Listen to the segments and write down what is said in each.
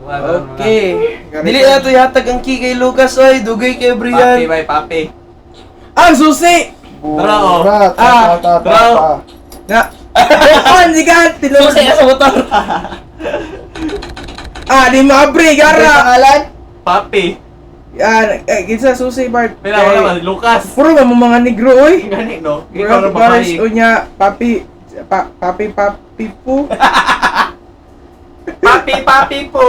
Okay. Dili na to yatag ang key kay Lucas, oy. Dugay kay Papi, Brian. bay, papi. Ang susi! Tara, oh. Bro. Nga. Bukan, sigan! Susi ka sa motor. Di maabri, gara! Pangalan? Papi. Kinsa susi, Bart. Pila, wala ba? Lucas. Puro ba mo mga negro, oy? Gani, no? Ikaw na Bro, guys, babae. unya, papi po. Papi po.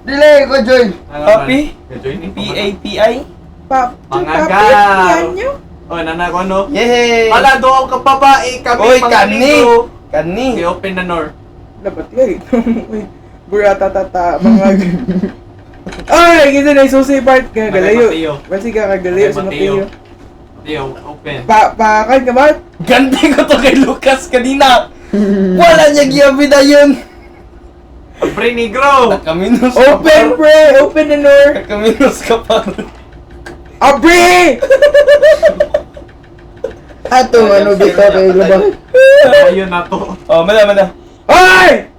Dili ko join. Papi? Join ni P-A-P-I? Mangagal. Yan nyo? Oh, nana ko, no? Yay! Wala, doon ka babae. Kami Oy, pang kani! negro. Kani! I-open na, Nor. Dapat yay. Burata tata, mga... Ay, kinsa na susi, Bart. Kaya galayo. Mateo. Basi ka kagalayo sa Mateo. Mateo, open. Pakan ka, Bart? Ganti ko to kay Lucas kanina. Wala niya giyabida yun. Pre negro. Nakaminos ka Open, pre! Open the door! Nakaminos ka pa. Abri! Atong ano dito kay labang. Ayun na to. Oh, mala. Ay!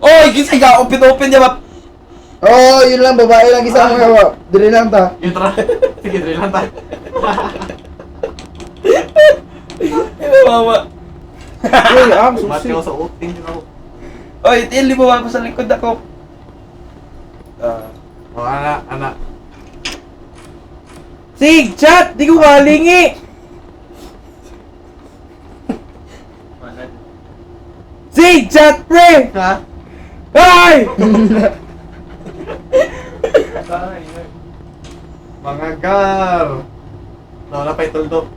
Oy, kisay ka, open niya ba? Oh, yun lang babae lang isa mo yawa. Dili lang ta. Yun, tara. Sige, dali lang tayo. Mama. Uy, susi. Mateo sa open, you know. Oy, tili mo ba sa likod ako? Oh, anak. Sig, chat! Di ko kalingi! Sig, chat, pre! Ha? Ay! Mga gar. Wala pa ituldok.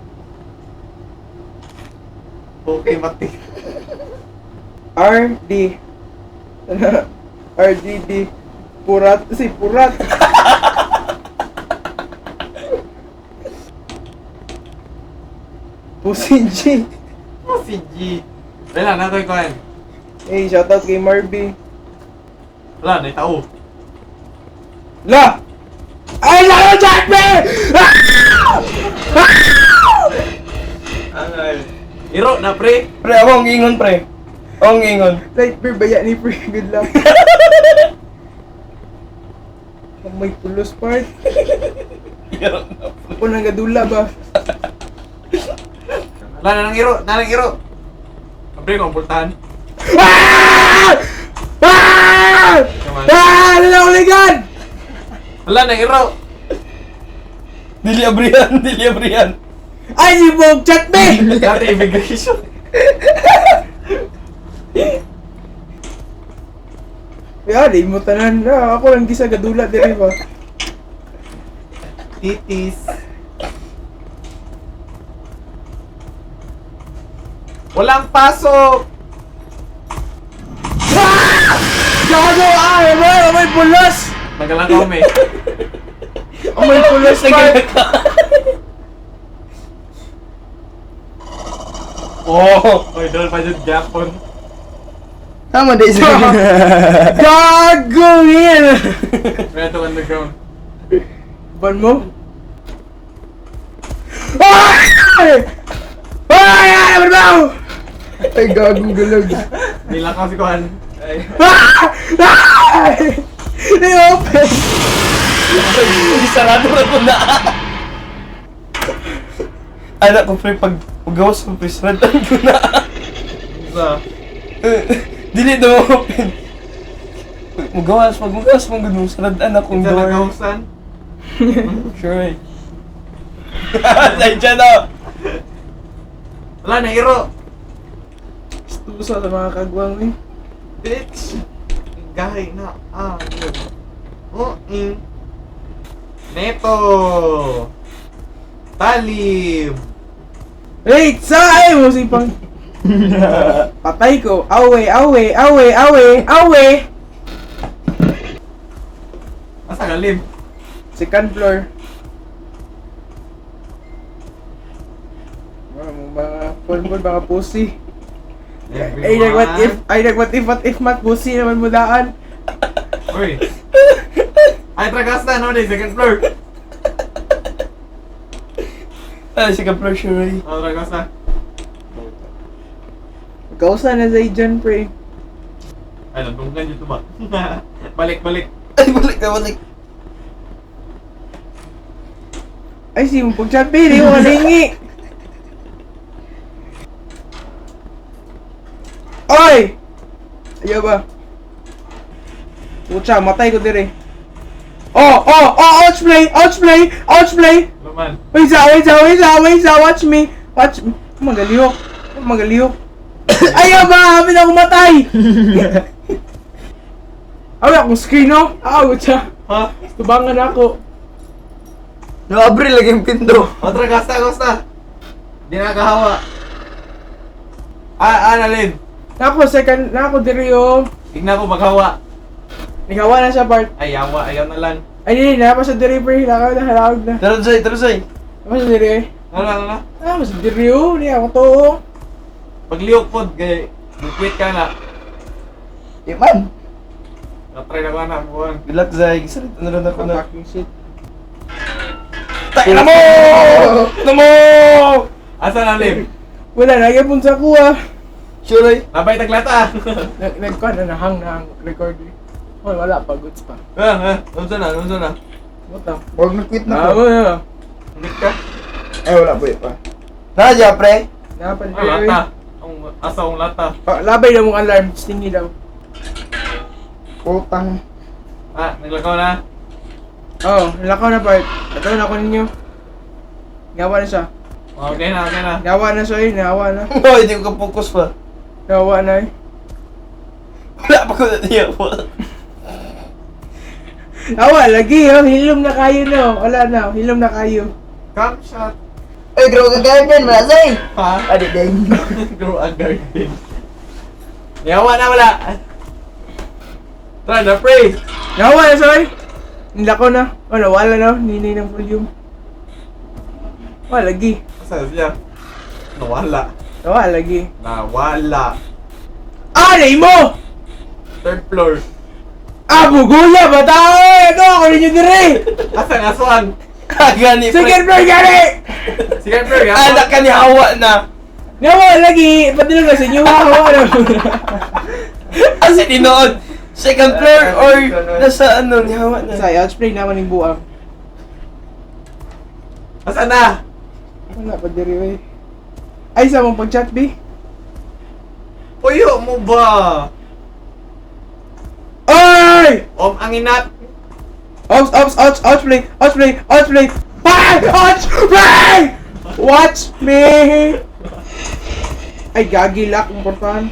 Okay, mati. RD. RDD. Purat. Purat. Pusin G. Oh, si G. Wala, na ito ikaw. Hey, shoutout kay Marby. Wala, na itao. La! Ay, lalo Jack, pre! Iro na, pre. Pre, ako ang ingon, pre. Ako ang ingon. Light beer, baya ni pre. Good luck. Ang may pulos part. Ako nang gadula ba? Wala, nanang iro. Pre, kung pultahan. Nalauligan! Wala, nang iro. Dili abrihan. Ay, si Bog chat me! Dati immigration. Di mo tanan na. Ako lang gisa gadula diri ba? Titis. Walang pasok! Gago! May pulos! Magalang kami. May pulos part! Oy, doon pa dyan Japon. Tama di sa. Gago yan! Kaya ito underground. Ban mo? Ay! Ay! Ano Ay gago galag. Bilang kasi kuhan. Hindi open! Sarado na ko na! Anak ko pre, pag gawas mo pre, sarado ko na! Isa. Dili daw open! Magawas, mong gano'n, saradan akong Isa door. nagkahusan. Sure eh. Say dyan o! Wala, na iro. Gusto sa mga kagwang eh. Bitch. Gahay na. Yun. Neto. Talib. Wait! Saan mo si Pang... Patay ko! Awe! Asa galim? Second floor. Mga pulpul, mga pussy. Ay, what if mat pussy naman mo daan. Uy. Ay, tragas na, no? Second floor. Second floor, sure eh. Oh, tragas na. Kausa na sa dyan, pre. Ay, nandunggan dito ba? Balik, balik. Ay, balik na, balik. Ay, si mo pag-chat, babe. Di mo kalingi. Oy! Ayaw ba? Pucha, matay ko dire. Ouch play! Ouch play! Ouch play! Luman. Wait sa, watch me! Watch me! Magaliyok! Magaliyok! Ayaw ba! Hamin ako matay! Ay, akong screen, no? Pucha! Ha? Tubangan ako. Nakabril lagi yung pinto. Otra, gasta. Di nakahawa. Nalin. Nako, second, nako dire oh. Tignan ko maghawa. Nagawa na siya part. Ay, ayaw na lang. Ay, hindi, napa sa dire, pre. Halawag na. Tarusay. Napa sa dire. Wala. Napa sa dire, oh. Hindi ako to, oh. Pagliyok po, gay. Mag-quit ka na. Iman. Natry na ko na, buwan. Relax, Zay. Gisalit na rin ako na. Fucking shit. Tayo na mo! Na mo! Asa na, Lim? Wala, nagyapon sa kuha. Sure, ay. Nabay taglata. Nagkuhan na, nahang recording. Hoy, wala pa, goods pa. Unsa na? What the? Huwag na-quit na ko. na. Hindi ka? Ay, wala po pa. Nadya, pre. Napa Ah, lata. Asa ang lata. Labay na mong alarm. Stingy daw. Putang. Naglakaw na. Nalakaw na part. Ito na ako ninyo. Gawa na siya. Okay na. Gawa na siya eh. Nahawa na. Oh, hindi ko ka-focus pa. Gawa na eh. Wala pa ko na niya po. Awa, lagi oh. Hilom na kayo no. Wala na. Hilom na kayo. Come shot. Ay, grow ka garden, wala, Zay. Ha? Adi, ding. Grow a garden. Yawa na wala. Tara na, pray. Gawa na siya eh. Nilakaw na. Wala na. Ninay ng volume. Wala lagi. Asa siya? Nawala. Wala lagi. Nawala. Alay mo! Third floor. Buguya! Batay! Ano? Ako ninyo dire! Asa ang aswang? Gani, Second floor gani! Second floor, ya? Anak ka ni Hawa na. Gawa lagi! Pati lang sa inyo. Gawa na. Kasi dinood. Second floor or nasa ano ni Hawa na. Say, I'll explain naman yung buang. Asa na? Wala pa dire eh. Ay, sa mong pag-chat, B? Puyo mo ba? Ay! Ang inat. Ouch play! Bye! Ouch play! Watch me! Ay, gagi lock ang portahan.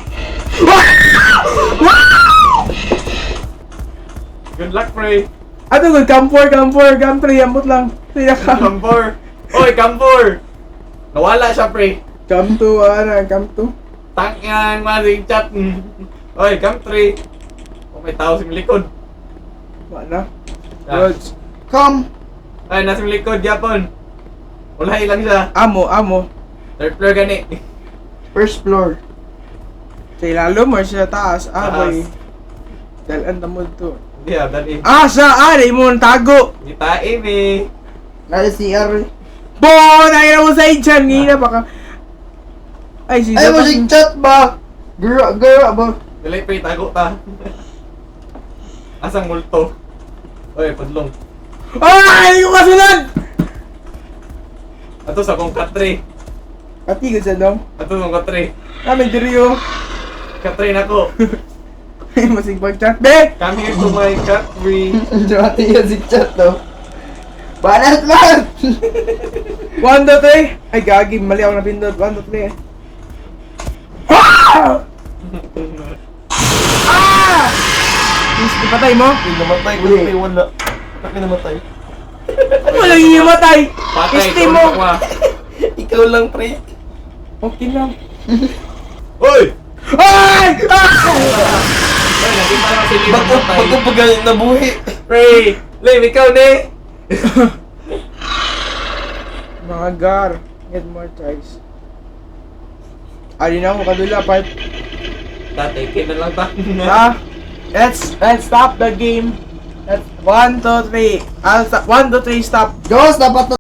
Good luck, pray. Ato good, come 3, ambot lang. Sige ka. Kampor. Oy, Kampor. Nawala siya, pre. Come 2. Tang yan, masing chat. Oy, Camp 3. Oh, may tao sa likod. Wala. Ah. Good. Come. Ay, nasa likod, Japon. Ulay lang siya. Amo. Third floor gani. First floor. Sa ilalom or sa taas? Taas. Boy. Dalan tamod to. Hindi dali. Sa ari mo ang tago. Gitain eh. Nada CR. Bo! Nakina mo sa dyan. Ngina pa ka. Ay, si Ay, mo si chat ba? Gura ba? Dali, pre, tago ta. Asang multo. Oy, padlong. Ay! Hindi ko kasunod! Ato sa kong Kat 3. Patigod sa dong. Ato sa kong Kat 3. Namin diriyo. Kat 3 na ko. Ay, masig pag-chat. Be! Come here to my Kat 3. Dati yan si chat to. Banat man! 1, 2, 3. Ay, gagi. Mali ako napindot. 1, 2, 3. Please, ipatay mo. Ay, namatay. Wala. Wala. Bakit namatay? Walang iimatay. Patay, Este tulog mo. ako ah. Ikaw lang, pre. Okay lang. Hoy! Ay! Ay, naging parang si Lino patay. Bago pag nabuhi. Ray! Lim, ikaw ni! Mga gar. Get more tries. Alin ako kadula, part. Tatake na lang ta. Let's stop the game. Let's 1, 2, 3. 1, 2, 3, stop. Diyos, dapat